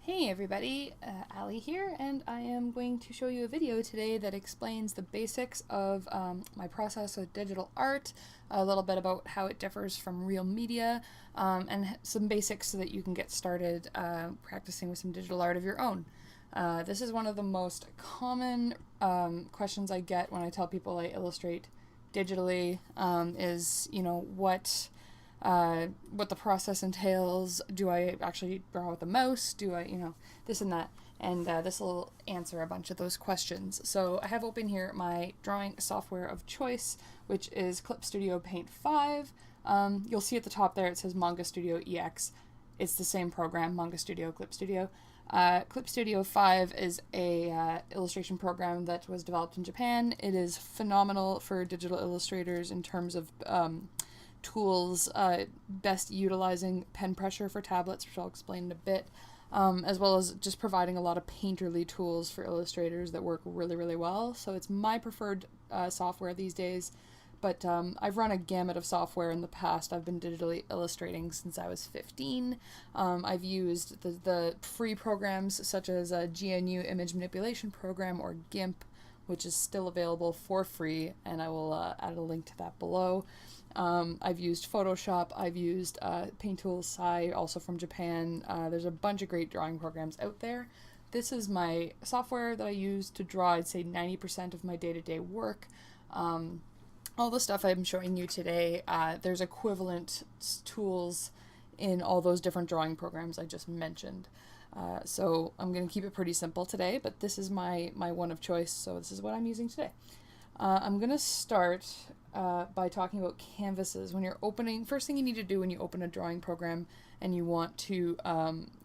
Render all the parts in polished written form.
Hey everybody, Ali here, and I am going to show you a video today that explains the basics of my process with digital art, a little bit about how it differs from real media, and some basics so that you can get started practicing with some digital art of your own. This is one of the most common questions I get when I tell people I illustrate digitally, is, what the process entails. Do I actually draw with a mouse? Do I, this and that? And this will answer a bunch of those questions. So I have open here my drawing software of choice, which is Clip Studio Paint 5. You'll see at the top there it says Manga Studio EX. It's the same program, Manga Studio, Clip Studio. Clip Studio 5 is a illustration program that was developed in Japan. It is phenomenal for digital illustrators in terms of tools, best utilizing pen pressure for tablets, which I'll explain in a bit, as well as just providing a lot of painterly tools for illustrators that work really, really well. So it's my preferred software these days, but I've run a gamut of software in the past. I've been digitally illustrating since I was 15. I've used the free programs such as a GNU Image Manipulation Program, or GIMP, which is still available for free, and I will add a link to that below. I've used Photoshop, I've used Paint Tool Sai, also from Japan. There's a bunch of great drawing programs out there. This is my software that I use to draw, I'd say 90% of my day-to-day work. All the stuff I'm showing you today, there's equivalent tools in all those different drawing programs I just mentioned. So I'm going to keep it pretty simple today, but this is my one of choice, so this is what I'm using today. I'm going to start by talking about canvases. When you're opening, first thing you need to do when you open a drawing program and you want to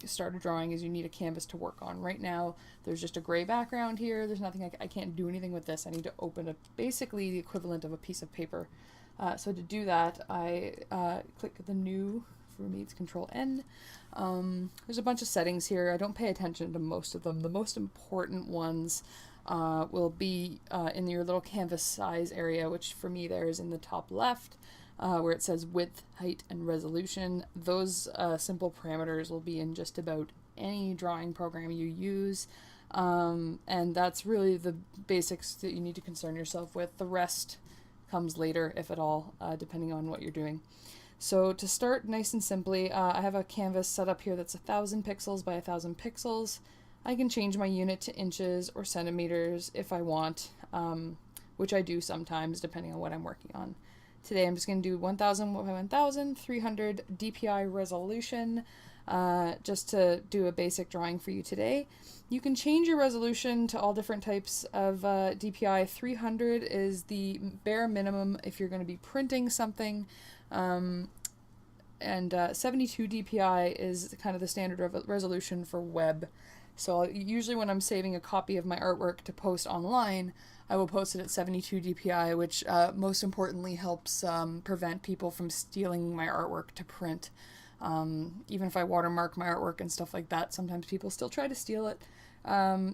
start a drawing is you need a canvas to work on. Right now there's just a gray background here. There's nothing, I can't do anything with this. I need to open basically the equivalent of a piece of paper. So to do that, I click the new. For me it's Control N. There's a bunch of settings here. I don't pay attention to most of them. The most important ones will be in your little canvas size area, which for me there is in the top left, where it says width, height, and resolution. Those simple parameters will be in just about any drawing program you use, and that's really the basics that you need to concern yourself with. The rest comes later, if at all, depending on what you're doing. So to start nice and simply, I have a canvas set up here that's 1,000 pixels by 1,000 pixels. I can change my unit to inches or centimeters if I want, which I do sometimes depending on what I'm working on. Today I'm just going to do 1,000 by 1,000, 300 DPI resolution, just to do a basic drawing for you today. You can change your resolution to all different types of DPI. 300 is the bare minimum if you're going to be printing something. And 72 DPI is kind of the standard resolution for web. So usually when I'm saving a copy of my artwork to post online, I will post it at 72 DPI, which most importantly helps prevent people from stealing my artwork to print. Even if I watermark my artwork and stuff like that, sometimes people still try to steal it.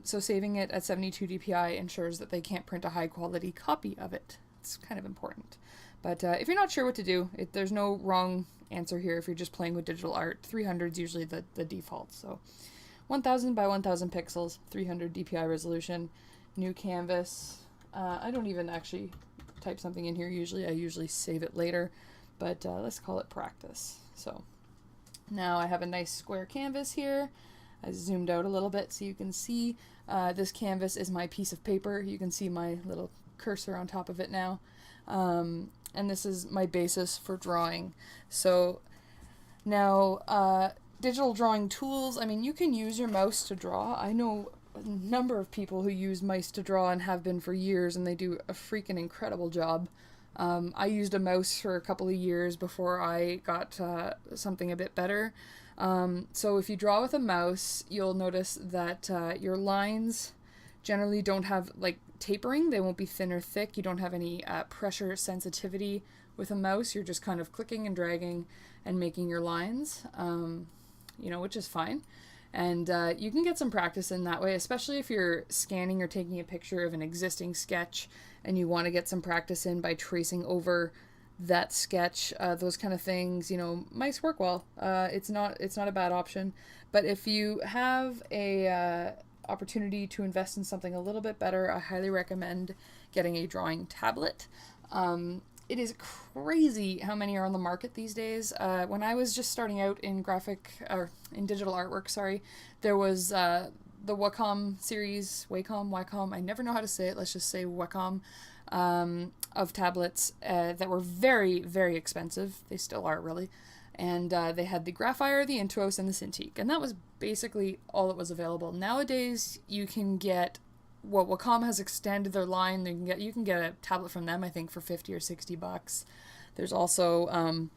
So saving it at 72 DPI ensures that they can't print a high quality copy of it. It's kind of important. But if you're not sure what to do, there's no wrong answer here if you're just playing with digital art. 300 is usually the default. So 1,000 by 1,000 pixels, 300 DPI resolution, new canvas. I don't even actually type something in here usually. I usually save it later, but let's call it practice. So now I have a nice square canvas here. I zoomed out a little bit so you can see this canvas is my piece of paper. You can see my little cursor on top of it now. And this is my basis for drawing. So now digital drawing tools, I mean, you can use your mouse to draw. I know a number of people who use mice to draw and have been for years, and they do a freaking incredible job. I used a mouse for a couple of years before I got something a bit better. So if you draw with a mouse, you'll notice that your lines generally don't have like tapering. They won't be thin or thick. You don't have any pressure sensitivity with a mouse. You're just kind of clicking and dragging and making your lines, which is fine. And you can get some practice in that way, especially if you're scanning or taking a picture of an existing sketch and you want to get some practice in by tracing over that sketch, those kind of things, mice work well. It's not a bad option. But if you have a opportunity to invest in something a little bit better, I highly recommend getting a drawing tablet. It is crazy how many are on the market these days. When I was just starting out in in digital artwork, sorry, there was the Wacom series, Wacom, I never know how to say it, let's just say Wacom, of tablets that were very, very expensive. They still are, really. And they had the Graphire, the Intuos, and the Cintiq, and that was basically all that was available. Nowadays, you can get, Wacom has extended their line. You can get a tablet from them, I think, for $50 or $60. There's also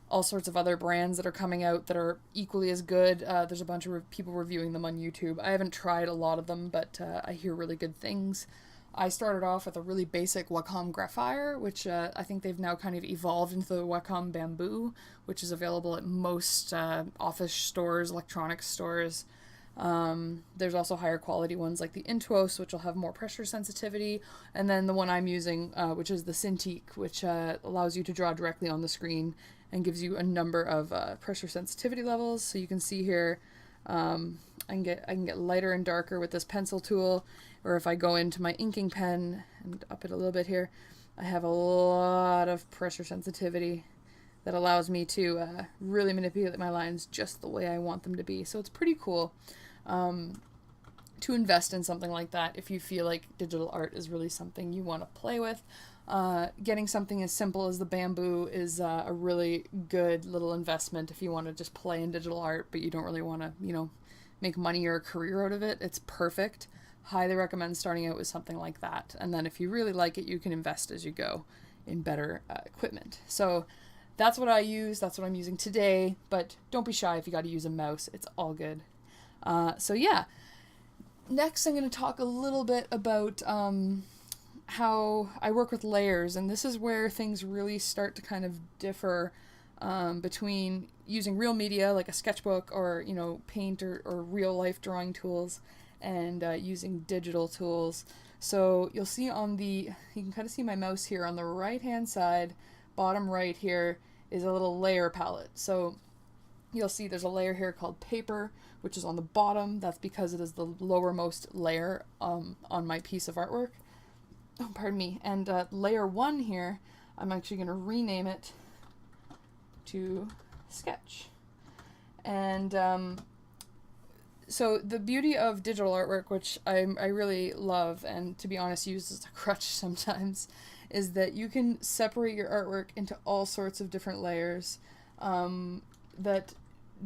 all sorts of other brands that are coming out that are equally as good. There's a bunch of people reviewing them on YouTube. I haven't tried a lot of them, but I hear really good things. I started off with a really basic Wacom Graphire, which I think they've now kind of evolved into the Wacom Bamboo, which is available at most office stores, electronics stores. There's also higher quality ones like the Intuos, which will have more pressure sensitivity, and then the one I'm using, which is the Cintiq, which allows you to draw directly on the screen and gives you a number of pressure sensitivity levels. So you can see here, I can get lighter and darker with this pencil tool, or if I go into my inking pen and up it a little bit here, I have a lot of pressure sensitivity that allows me to really manipulate my lines just the way I want them to be. So it's pretty cool to invest in something like that if you feel like digital art is really something you want to play with. Getting something as simple as the Bamboo is a really good little investment if you want to just play in digital art, but you don't really want to, make money or a career out of it. It's perfect. Highly recommend starting out with something like that. And then if you really like it, you can invest as you go in better equipment. So that's what I use. That's what I'm using today. But don't be shy if you got to use a mouse. It's all good. So yeah. Next, I'm going to talk a little bit about how I work with layers. And this is where things really start to kind of differ between using real media like a sketchbook or, paint or real life drawing tools and using digital tools. So you'll see you can kind of see my mouse here on the right hand side, bottom right here is a little layer palette. So you'll see there's a layer here called paper, which is on the bottom. That's because it is the lowermost layer on my piece of artwork. Oh, pardon me. And layer 1 here, I'm actually going to rename it to sketch. And so the beauty of digital artwork, which I really love and to be honest use as a crutch sometimes, is that you can separate your artwork into all sorts of different layers that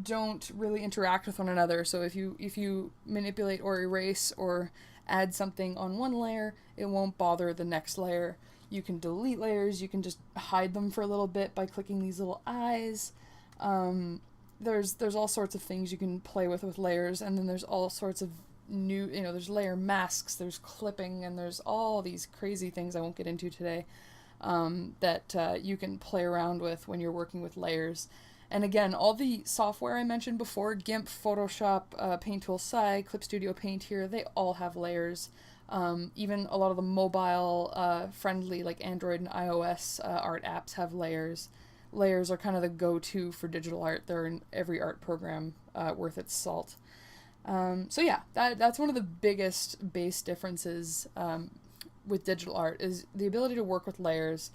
don't really interact with one another. So if you manipulate or erase or add something on one layer, it won't bother the next layer. You can delete layers, you can just hide them for a little bit by clicking these little eyes. There's all sorts of things you can play with layers, and then there's all sorts of new, there's layer masks, there's clipping, and there's all these crazy things I won't get into today that you can play around with when you're working with layers. And again, all the software I mentioned before, GIMP, Photoshop, Paint Tool SCI, Clip Studio Paint here, they all have layers. Even a lot of the mobile friendly like Android and iOS art apps have layers. Layers are kind of the go-to for digital art. They're in every art program worth its salt. So yeah, that's one of the biggest base differences with digital art is the ability to work with layers.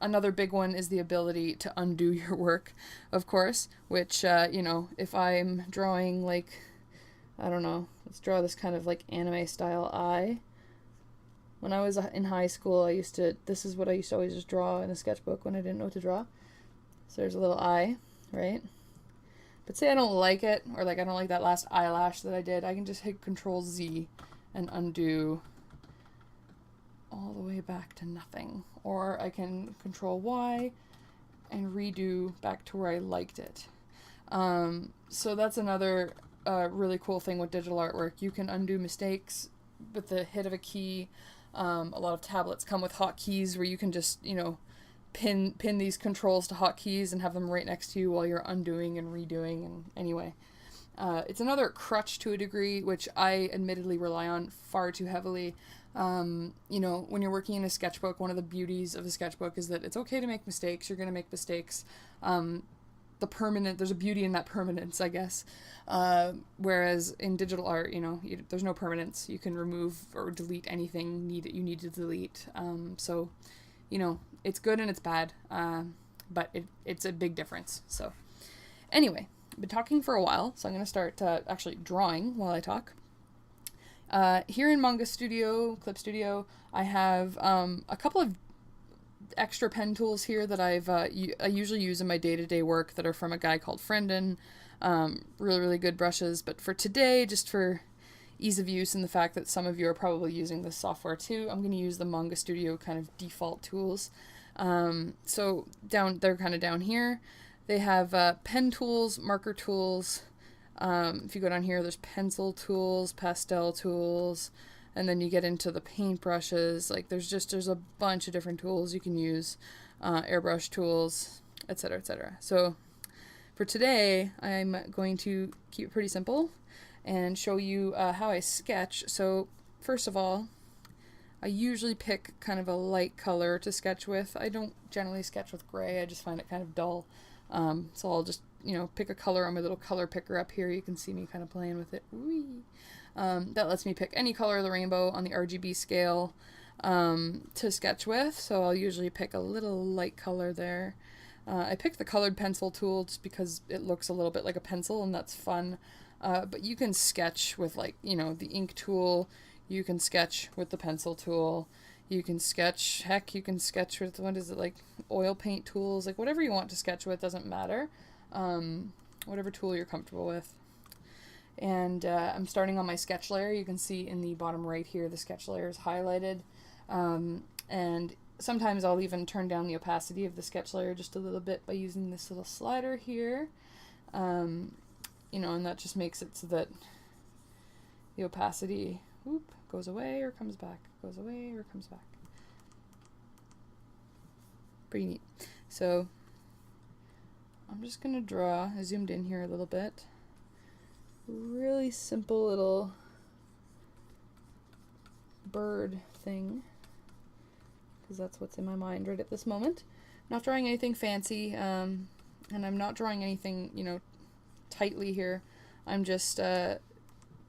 Another big one is the ability to undo your work, of course, which, if I'm drawing like, I don't know, let's draw this kind of like anime style eye. When I was in high school, this is what I used to always just draw in a sketchbook when I didn't know what to draw. So there's a little eye, right? But say I don't like it, or like I don't like that last eyelash that I did, I can just hit Control Z and undo all the way back to nothing. Or I can Control Y and redo back to where I liked it. So that's another really cool thing with digital artwork. You can undo mistakes with the hit of a key. A lot of tablets come with hotkeys where you can just, pin these controls to hotkeys and have them right next to you while you're undoing and redoing. And anyway, It's another crutch to a degree, which I admittedly rely on far too heavily. You know, when you're working in a sketchbook, one of the beauties of a sketchbook is that it's okay to make mistakes. You're going to make mistakes. There's a beauty in that permanence, I guess. Whereas in digital art, you know, there's no permanence. You can remove or delete anything you need to delete. So, you know, it's good and it's bad, but it's a big difference. So anyway, I've been talking for a while, so I'm going to start actually drawing while I talk. Here in Clip Studio, I have a couple of extra pen tools here that I usually use in my day-to-day work that are from a guy called Friendon. Really, really good brushes. But for today, just for ease of use and the fact that some of you are probably using this software too, I'm going to use the Manga Studio kind of default tools. So they're kind of down here. They have pen tools, marker tools. If you go down here, there's pencil tools, pastel tools, and then you get into the paint brushes. Like there's a bunch of different tools you can use, airbrush tools, etc., etc. So for today, I'm going to keep it pretty simple and show you how I sketch. So first of all, I usually pick kind of a light color to sketch with. I don't generally sketch with gray. I just find it kind of dull. So I'll just, you know, pick a color on my little color picker up here. You can see me kind of playing with it. Whee! That lets me pick any color of the rainbow on the RGB scale to sketch with. So I'll usually pick a little light color there. I picked the colored pencil tool just because it looks a little bit like a pencil and that's fun. But you can sketch with, like, you know, the ink tool. You can sketch with the pencil tool. You can sketch, heck, you can sketch with, what is it, like oil paint tools, like whatever you want to sketch with, doesn't matter. Whatever tool you're comfortable with. And I'm starting on my sketch layer. You can see in the bottom right here, the sketch layer is highlighted. And sometimes I'll even turn down the opacity of the sketch layer just a little bit by using this little slider here. You know, and that just makes it so that the opacity goes away or comes back, goes away or comes back. Pretty neat. So I'm just going to draw, I zoomed in here a little bit, really simple little bird thing, because that's what's in my mind right at this moment. I'm not drawing anything fancy, and I'm not drawing anything, you know, tightly here. I'm just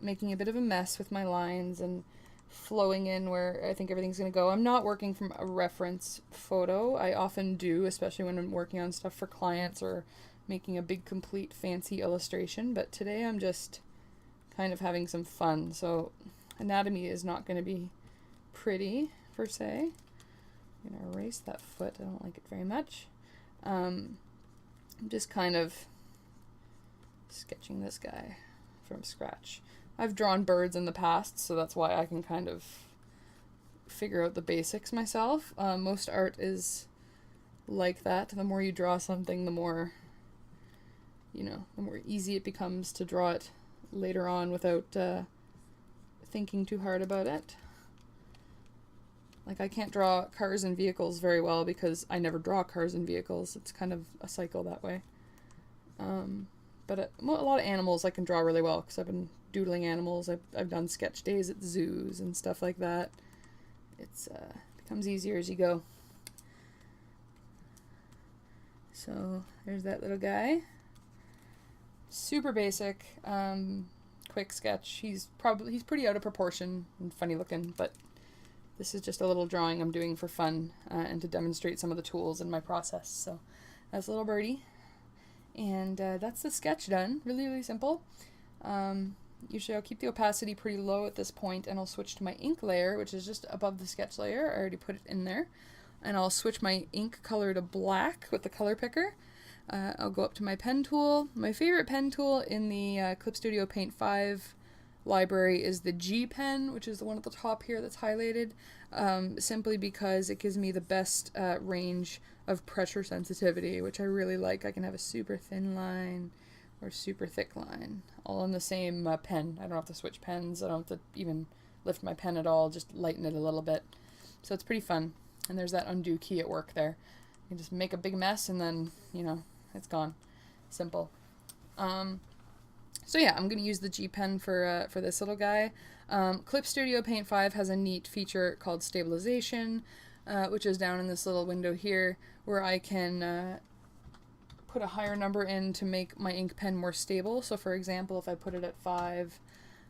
making a bit of a mess with my lines and flowing in where I think everything's going to go. I'm not working from a reference photo. I often do, especially when I'm working on stuff for clients or making a big, complete, fancy illustration. But today I'm just kind of having some fun. So anatomy is not going to be pretty, per se. I'm going to erase that foot. I don't like it very much. I'm just kind of sketching this guy from scratch. I've drawn birds in the past, so that's why I can kind of figure out the basics myself. Most art is like that. The more you draw something, the more, you know, the more easy it becomes to draw it later on without thinking too hard about it. Like, I can't draw cars and vehicles very well because I never draw cars and vehicles. It's kind of a cycle that way. But a lot of animals I can draw really well because I've been doodling animals. I've done sketch days at zoos and stuff like that. It's becomes easier as you go. So there's that little guy. Super basic, quick sketch. He's pretty out of proportion and funny looking, but this is just a little drawing I'm doing for fun and to demonstrate some of the tools in my process. So that's a little birdie. And that's the sketch done. Really, really simple. Usually I'll keep the opacity pretty low at this point, and I'll switch to my ink layer, which is just above the sketch layer. I already put it in there. And I'll switch my ink color to black with the color picker. I'll go up to my pen tool. My favorite pen tool in the Clip Studio Paint 5 library is the G pen, which is the one at the top here that's highlighted, simply because it gives me the best range of pressure sensitivity, which I really like. I can have a super thin line or super thick line, all on the same pen. I don't have to switch pens. I don't have to even lift my pen at all, just lighten it a little bit. So it's pretty fun. And there's that undo key at work there. You can just make a big mess and then, you know, it's gone. Simple. So yeah, I'm going to use the G pen for this little guy. Clip Studio Paint 5 has a neat feature called stabilization, which is down in this little window here, where I can put a higher number in to make my ink pen more stable. So for example, if I put it at 5,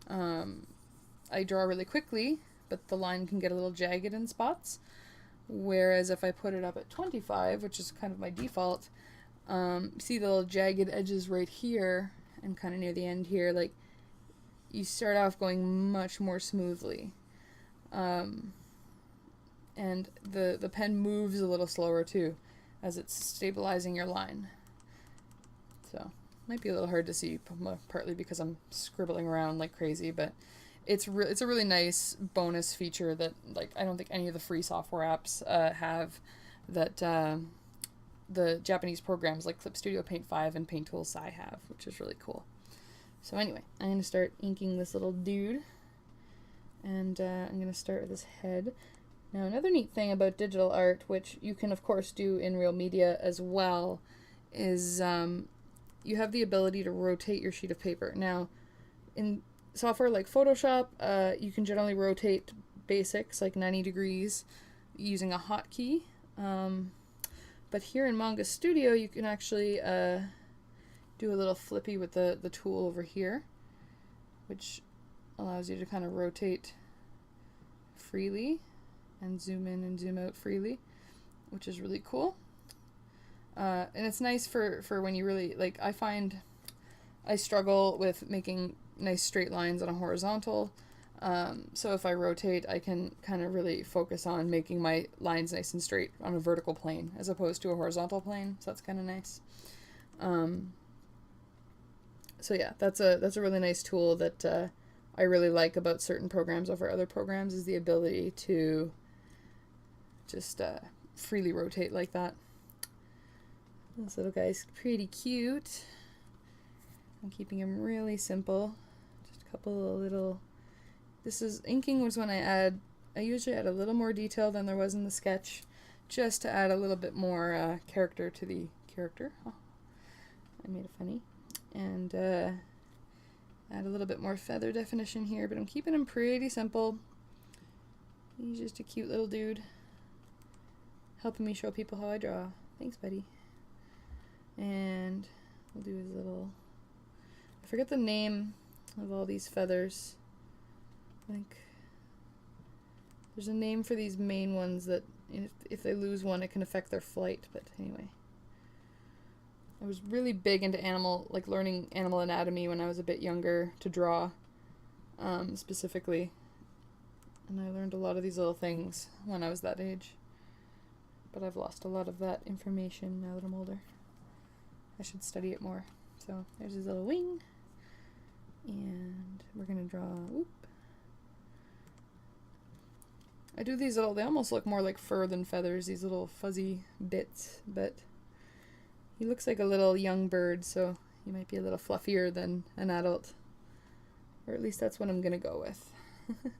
I draw really quickly, but the line can get a little jagged in spots. Whereas if I put it up at 25, which is kind of my default, see the little jagged edges right here and kind of near the end here, like you start off going much more smoothly. And the pen moves a little slower too as it's stabilizing your line. So might be a little hard to see, partly because I'm scribbling around like crazy, but it's a really nice bonus feature that, like, I don't think any of the free software apps have, that the Japanese programs like Clip Studio Paint 5 and Paint Tool Sai have, which is really cool. So anyway, I'm going to start inking this little dude, and I'm going to start with his head. Now, another neat thing about digital art, which you can of course do in real media as well, is you have the ability to rotate your sheet of paper. Now, in software like Photoshop, you can generally rotate basics like 90 degrees using a hotkey. But here in Manga Studio, you can actually do a little flippy with the tool over here, which allows you to kind of rotate freely and zoom in and zoom out freely, which is really cool. And it's nice for when you really, like, I find I struggle with making nice straight lines on a horizontal. So if I rotate, I can kind of really focus on making my lines nice and straight on a vertical plane as opposed to a horizontal plane. So that's kind of nice. So yeah, that's a really nice tool that I really like about certain programs over other programs, is the ability to just freely rotate like that. This little guy's pretty cute. I'm keeping him really simple. Just a couple of little... This is inking was when I usually add a little more detail than there was in the sketch, just to add a little bit more character to the character. Oh, I made a funny. And add a little bit more feather definition here, but I'm keeping him pretty simple. He's just a cute little dude, helping me show people how I draw. Thanks, buddy. And we'll do his little... I forget the name of all these feathers. Like, there's a name for these main ones that if they lose one, it can affect their flight. But anyway, I was really big into learning animal anatomy when I was a bit younger to draw, specifically. And I learned a lot of these little things when I was that age. But I've lost a lot of that information now that I'm older. I should study it more. So there's his little wing. And we're going to draw... Whoop. I do these little... They almost look more like fur than feathers, these little fuzzy bits. But he looks like a little young bird, so he might be a little fluffier than an adult. Or at least that's what I'm going to go with. So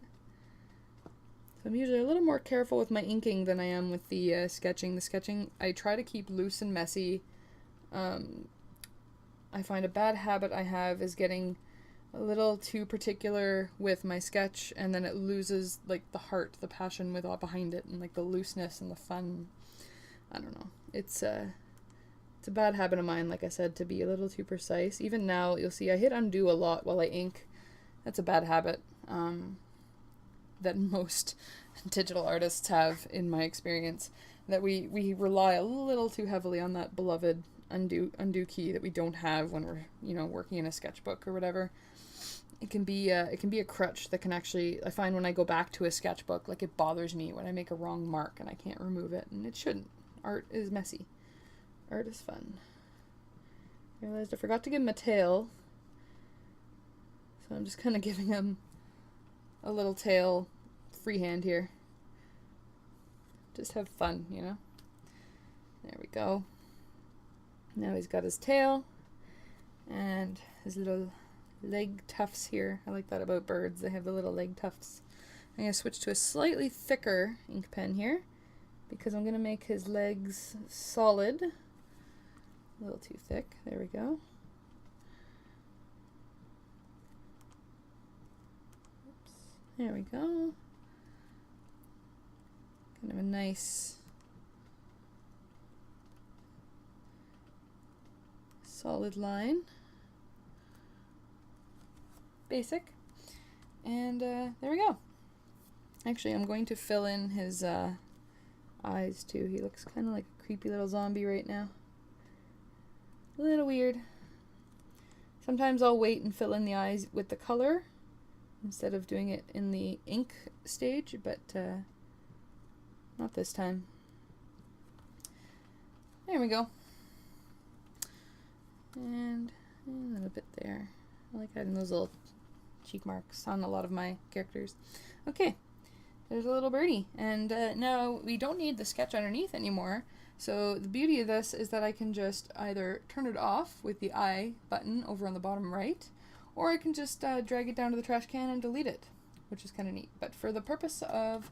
I'm usually a little more careful with my inking than I am with the sketching. The sketching, I try to keep loose and messy. I find a bad habit I have is getting a little too particular with my sketch, and then it loses, like, the heart, the passion with all behind it, and, like, the looseness and the fun. I don't know. It's a bad habit of mine, like I said, to be a little too precise. Even now, you'll see I hit undo a lot while I ink. That's a bad habit that most digital artists have, in my experience, that we rely a little too heavily on that beloved undo key that we don't have when we're working in a sketchbook or whatever. It can be a crutch that can actually, I find when I go back to a sketchbook, like, it bothers me when I make a wrong mark and I can't remove it, and it shouldn't. Art is messy. Art is fun. I realized I forgot to give him a tail, so I'm just kind of giving him a little tail freehand here. Just have fun, you know? There we go. Now he's got his tail and his little leg tufts here. I like that about birds. They have the little leg tufts. I'm going to switch to a slightly thicker ink pen here because I'm going to make his legs solid. A little too thick. There we go. There we go. Kind of a nice solid line. Basic. And there we go. Actually, I'm going to fill in his eyes too. He looks kind of like a creepy little zombie right now. A little weird. Sometimes I'll wait and fill in the eyes with the color instead of doing it in the ink stage, but not this time. There we go. And a little bit there. I like adding those little cheek marks on a lot of my characters. Okay, there's a little birdie. And now we don't need the sketch underneath anymore. So the beauty of this is that I can just either turn it off with the I button over on the bottom right, or I can just drag it down to the trash can and delete it, which is kind of neat. But for the purpose of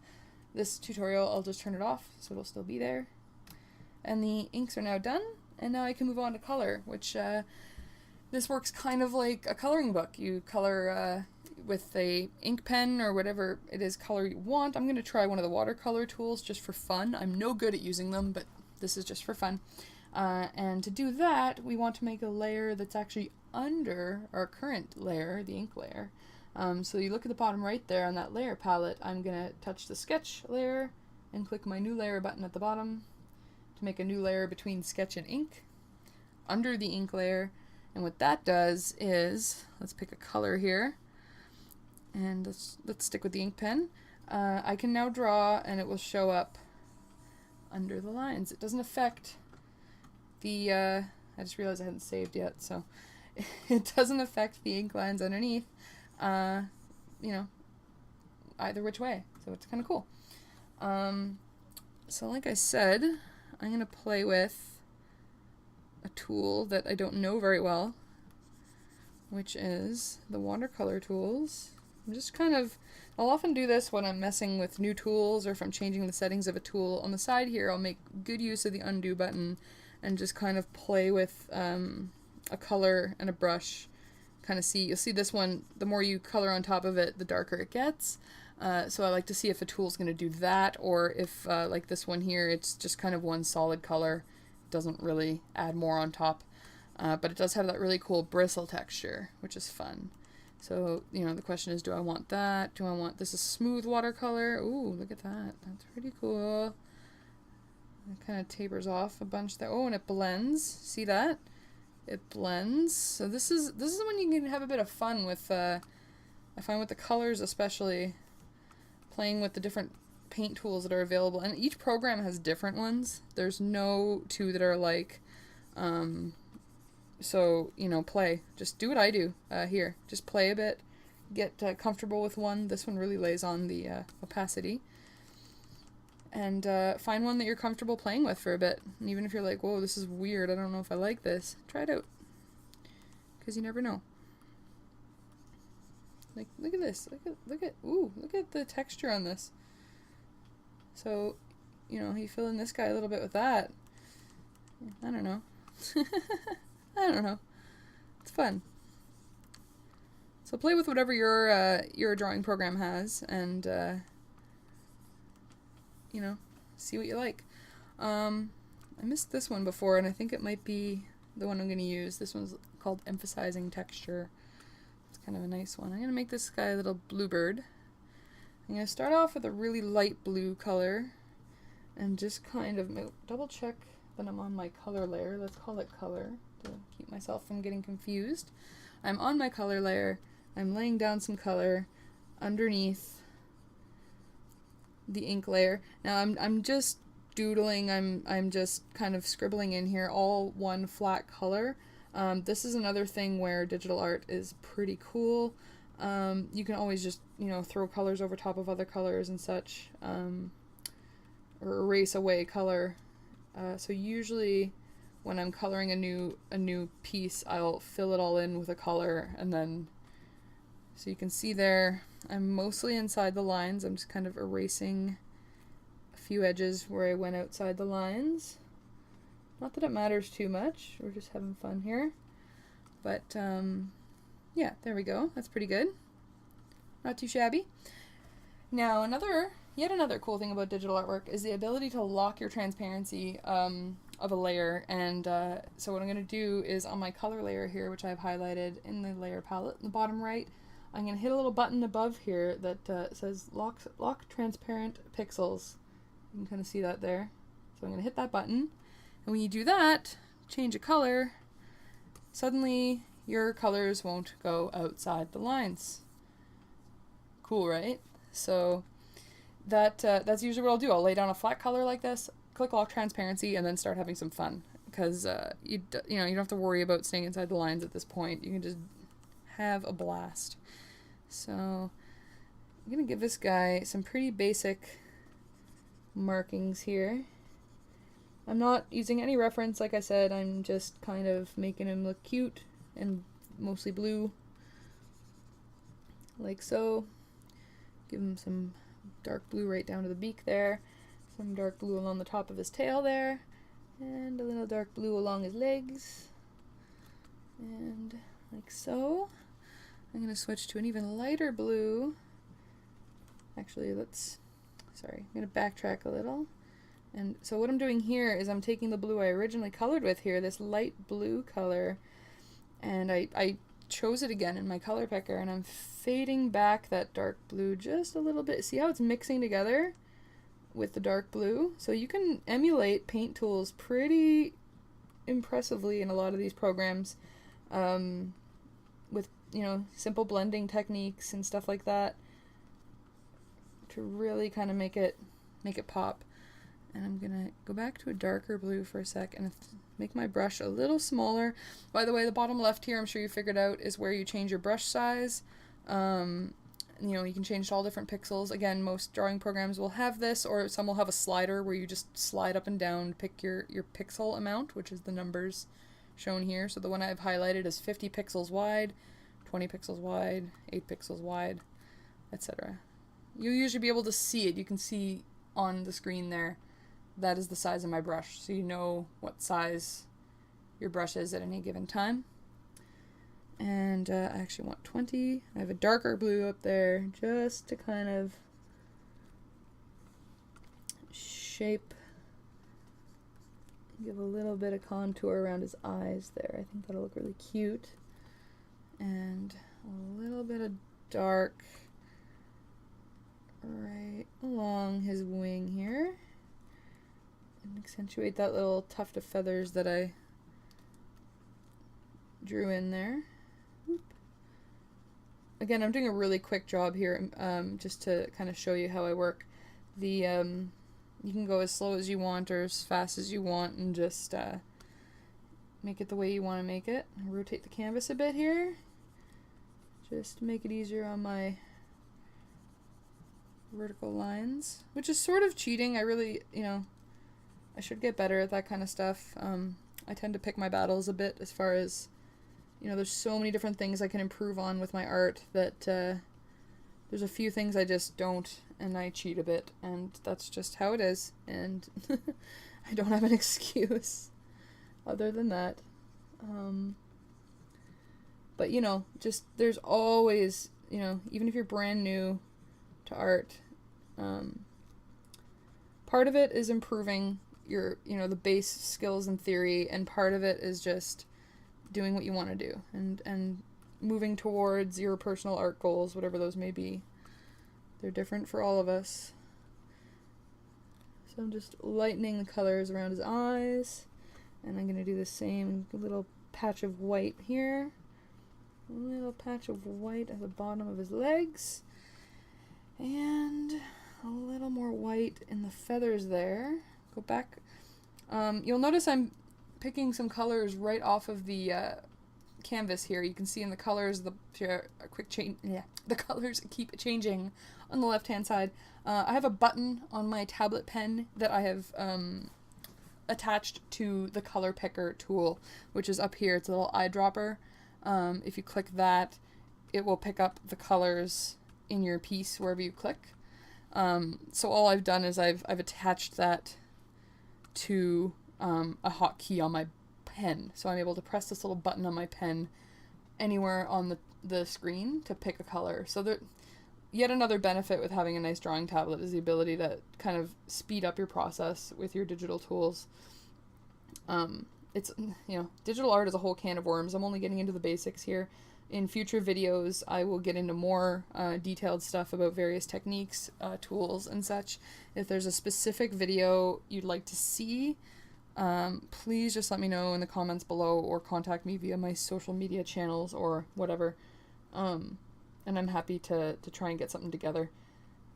this tutorial, I'll just turn it off so it'll still be there. And the inks are now done, and now I can move on to color, which this works kind of like a coloring book. You color with a ink pen or whatever it is color you want. I'm going to try one of the watercolor tools just for fun. I'm no good at using them, but this is just for fun. And to do that, we want to make a layer that's actually under our current layer, the ink layer. So you look at the bottom right there on that layer palette. I'm going to touch the sketch layer and click my new layer button at the bottom to make a new layer between sketch and ink under the ink layer. And what that does is, let's pick a color here, and let's stick with the ink pen. I can now draw, and it will show up under the lines. It doesn't affect the, I just realized I hadn't saved yet, so it doesn't affect the ink lines underneath, you know, either which way, so it's kind of cool. So like I said, I'm going to play with a tool that I don't know very well, which is the watercolor tools. I'm just kind of, I'll often do this when I'm messing with new tools or if I'm changing the settings of a tool. On the side here, I'll make good use of the undo button and just kind of play with a color and a brush. Kind of see, you'll see this one, the more you color on top of it, the darker it gets. So I like to see if a tool's going to do that, or if, like this one here, it's just kind of one solid color. It doesn't really add more on top. But it does have that really cool bristle texture, which is fun. So, you know, the question is, do I want that? Do I want, this is smooth watercolor. Ooh, look at that. That's pretty cool. It kind of tapers off a bunch there. Oh, and it blends. See that? It blends. So this is when you can have a bit of fun with, I find with the colors especially, playing with the different paint tools that are available. And each program has different ones. There's no two that are like, so, you know, play. Just do what I do here. Just play a bit. Get comfortable with one. This one really lays on the opacity. And find one that you're comfortable playing with for a bit. And even if you're like, whoa, this is weird, I don't know if I like this, try it out. Because you never know. Like, look at this. Look at the texture on this. So, you know, you fill in this guy a little bit with that. I don't know. I don't know. It's fun. So play with whatever your drawing program has, and you know, see what you like. I missed this one before, and I think it might be the one I'm going to use. This one's called Emphasizing Texture. It's kind of a nice one. I'm going to make this guy a little bluebird. I'm going to start off with a really light blue color, and just kind of double check that I'm on my color layer. Let's call it color to keep myself from getting confused. I'm on my color layer. I'm laying down some color underneath the ink layer. Now I'm just doodling. I'm just kind of scribbling in here all one flat color. This is another thing where digital art is pretty cool. You can always just, you know, throw colors over top of other colors and such, or erase away color. So usually when I'm coloring a new piece, I'll fill it all in with a color, and then, so you can see there, I'm mostly inside the lines. I'm just kind of erasing a few edges where I went outside the lines. Not that it matters too much, we're just having fun here. But yeah, there we go. That's pretty good. Not too shabby. Now, yet another cool thing about digital artwork is the ability to lock your transparency of a layer. And so what I'm going to do is on my color layer here, which I've highlighted in the layer palette in the bottom right, I'm going to hit a little button above here that says lock transparent pixels. You can kind of see that there. So I'm going to hit that button. And when you do that, change a color, suddenly your colors won't go outside the lines. Cool, right? So that's usually what I'll do. I'll lay down a flat color like this, click lock transparency, and then start having some fun. Because you don't have to worry about staying inside the lines at this point. You can just have a blast. So I'm gonna give this guy some pretty basic markings here. I'm not using any reference, like I said. I'm just kind of making him look cute and mostly blue, like so. Give him some dark blue right down to the beak there, some dark blue along the top of his tail there, and a little dark blue along his legs, and like so. I'm going to switch to an even lighter blue. Actually, I'm going to backtrack a little. And so what I'm doing here is I'm taking the blue I originally colored with here, this light blue color, and I chose it again in my color picker, and I'm fading back that dark blue just a little bit. See how it's mixing together with the dark blue? So you can emulate paint tools pretty impressively in a lot of these programs with simple blending techniques and stuff like that to really kind of make it pop. And I'm gonna go back to a darker blue for a sec and make my brush a little smaller. By the way, the bottom left here, I'm sure you figured out, is where you change your brush size. You can change to all different pixels. Again, most drawing programs will have this, or some will have a slider where you just slide up and down to pick your pixel amount, which is the numbers shown here. So the one I've highlighted is 50 pixels wide, 20 pixels wide, 8 pixels wide, etc. You'll usually be able to see it. You can see on the screen there. That is the size of my brush, so you know what size your brush is at any given time. And I actually want 20. I have a darker blue up there just to kind of shape, give a little bit of contour around his eyes there. I think that'll look really cute. And a little bit of dark right along his wing here. And accentuate that little tuft of feathers that I drew in there. Oop. Again, I'm doing a really quick job here, just to kind of show you how I work. You can go as slow as you want or as fast as you want, and just make it the way you want to make it. Rotate the canvas a bit here, just to make it easier on my vertical lines, which is sort of cheating. I really, I should get better at that kind of stuff. I tend to pick my battles a bit as far as, there's so many different things I can improve on with my art that there's a few things I just don't, and I cheat a bit, and that's just how it is, and I don't have an excuse other than that. But, just there's always, even if you're brand new to art, part of it is improving your, the base skills and theory, and part of it is just doing what you want to do and moving towards your personal art goals, whatever those may be. They're different for all of us. So I'm just lightening the colors around his eyes, and I'm going to do the same little patch of white here, a little patch of white at the bottom of his legs, and a little more white in the feathers there. Go back. You'll notice I'm picking some colors right off of the canvas here. You can see in the colors the colors keep changing on the left hand side. I have a button on my tablet pen that I have attached to the color picker tool, which is up here. It's a little eyedropper. If you click that, it will pick up the colors in your piece wherever you click. So all I've done is I've attached that to a hotkey on my pen, so I'm able to press this little button on my pen anywhere on the screen to pick a color. So yet another benefit with having a nice drawing tablet is the ability to kind of speed up your process with your digital tools. It's, digital art is a whole can of worms. I'm only getting into the basics here. In future videos, I will get into more detailed stuff about various techniques, tools, and such. If there's a specific video you'd like to see, please just let me know in the comments below or contact me via my social media channels or whatever. And I'm happy to try and get something together.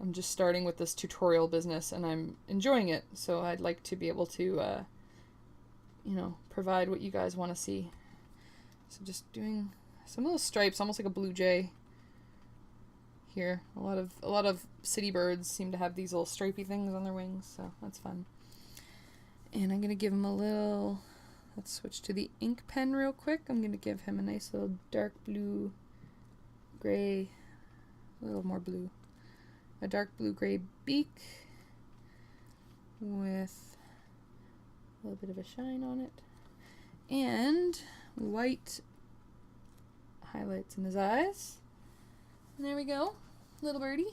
I'm just starting with this tutorial business and I'm enjoying it, so I'd like to be able to, provide what you guys want to see. So just doing some little stripes, almost like a blue jay here. A lot of city birds seem to have these little stripy things on their wings, so that's fun. And I'm going to give him a little, let's switch to the ink pen real quick. I'm going to give him a nice little dark blue, gray, a little more blue, a dark blue gray beak with a little bit of a shine on it, and white highlights in his eyes. And there we go, little birdie,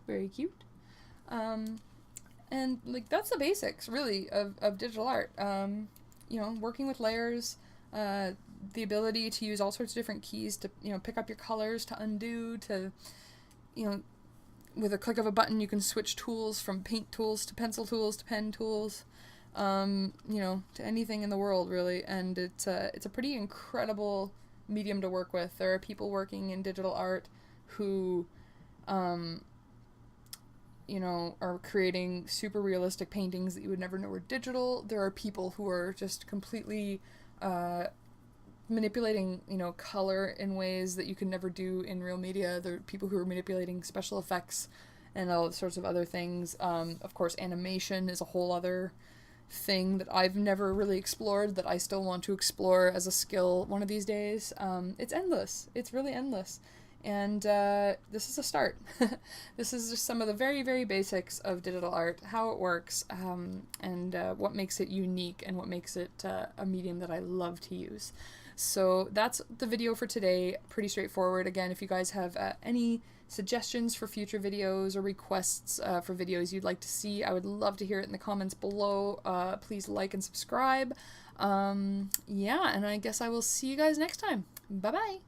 very cute. And like that's the basics really of digital art. Working with layers, the ability to use all sorts of different keys to pick up your colors, to undo, to with a click of a button you can switch tools from paint tools to pencil tools to pen tools, to anything in the world really. And it's a pretty incredible medium to work with. There are people working in digital art who are creating super realistic paintings that you would never know were digital. There are people who are just completely manipulating, color in ways that you could never do in real media. There are people who are manipulating special effects and all sorts of other things. Of course, animation is a whole other thing that I've never really explored that I still want to explore as a skill one of these days. It's endless. It's really endless. And this is a start. This is just some of the very, very basics of digital art, how it works, and what makes it unique and what makes it a medium that I love to use. So that's the video for today. Pretty straightforward. Again, if you guys have any suggestions for future videos or requests for videos you'd like to see, I would love to hear it in the comments below. Please like and subscribe. And I guess I will see you guys next time. Bye-bye.